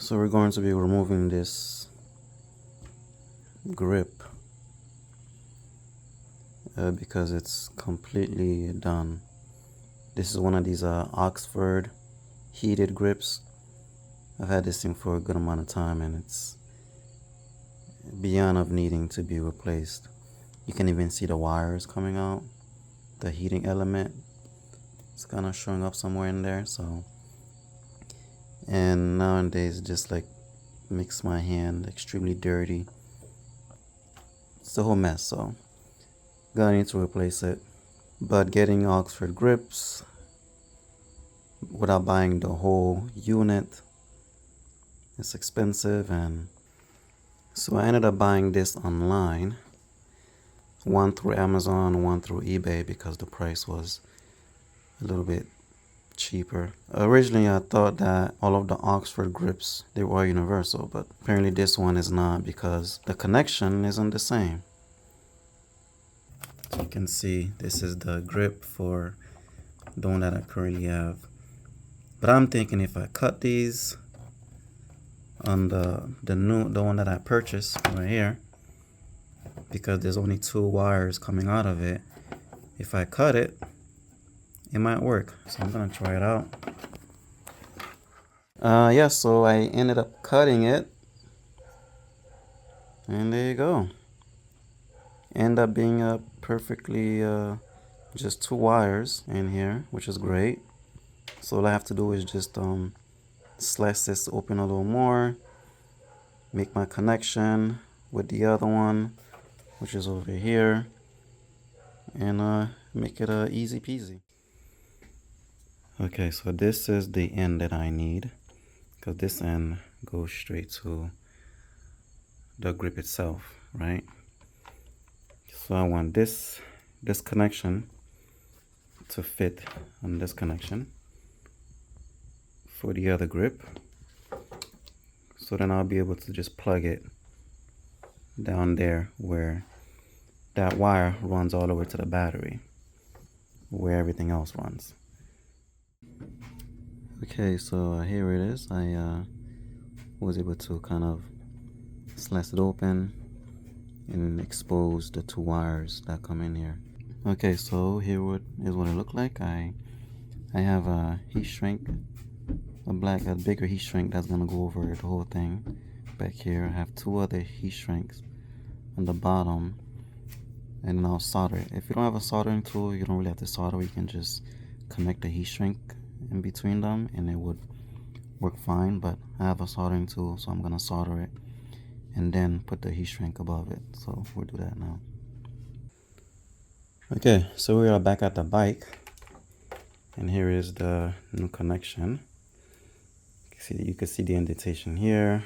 So we're going to be removing this grip because it's completely done. This is one of these Oxford heated grips. I've had this thing for a good amount of time and it's beyond of needing to be replaced. You can even see the wires coming out, the heating element. It's kind of showing up somewhere in there. So, and nowadays, just like makes my hand extremely dirty. It's a whole mess. So, gonna need to replace it. But getting Oxford grips without buying the whole unit, it's expensive, and so I ended up buying this online. One through Amazon, one through eBay because the price was a little bit cheaper. Originally, I thought that all of the Oxford grips, they were universal, but apparently this one is not because the connection isn't the same. So you can see this is the grip for the one that I currently have. But I'm thinking if I cut these on the one that I purchased right here, because there's only 2 wires coming out of it, if I cut it, it might work. So I'm gonna try it out. Yeah, so I ended up cutting it, and there you go. End up being a perfectly just 2 wires in here, which is great. So all I have to do is just slice this open a little more, make my connection with the other one, which is over here, and make it easy peasy. Okay, so this is the end that I need, because this end goes straight to the grip itself, right? So I want this connection to fit on this connection for the other grip. So then I'll be able to just plug it down there where that wire runs all the way to the battery, where everything else runs. Okay, so here it is. I was able to kind of slice it open and expose the 2 wires that come in here. Okay, so here is what it looked like. I have a heat shrink, a bigger heat shrink that's gonna go over the whole thing. Back here I have 2 other heat shrinks on the bottom, and then I'll solder it. If you don't have a soldering tool, you don't really have to solder. You can just connect the heat shrink in between them and it would work fine, but I have a soldering tool, so I'm gonna solder it and then put the heat shrink above it. So we'll do that now. Okay, so we are back at the bike, and here is the new connection. You can see the indentation here.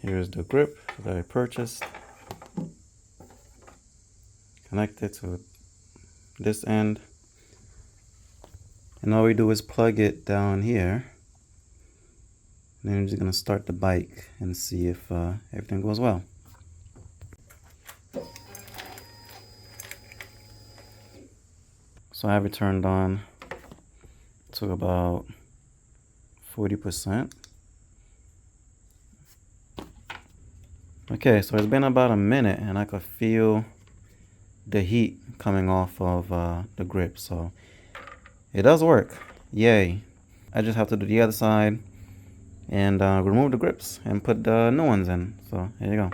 Here is the grip that I purchased. Connect it to this end, and all we do is plug it down here. And then we're just gonna start the bike and see if everything goes well. So I have it turned on to about 40%. Okay, so it's been about a minute and I could feel the heat coming off of the grip, so it does work. Yay. I just have to do the other side and remove the grips and put the new ones in. So here you go.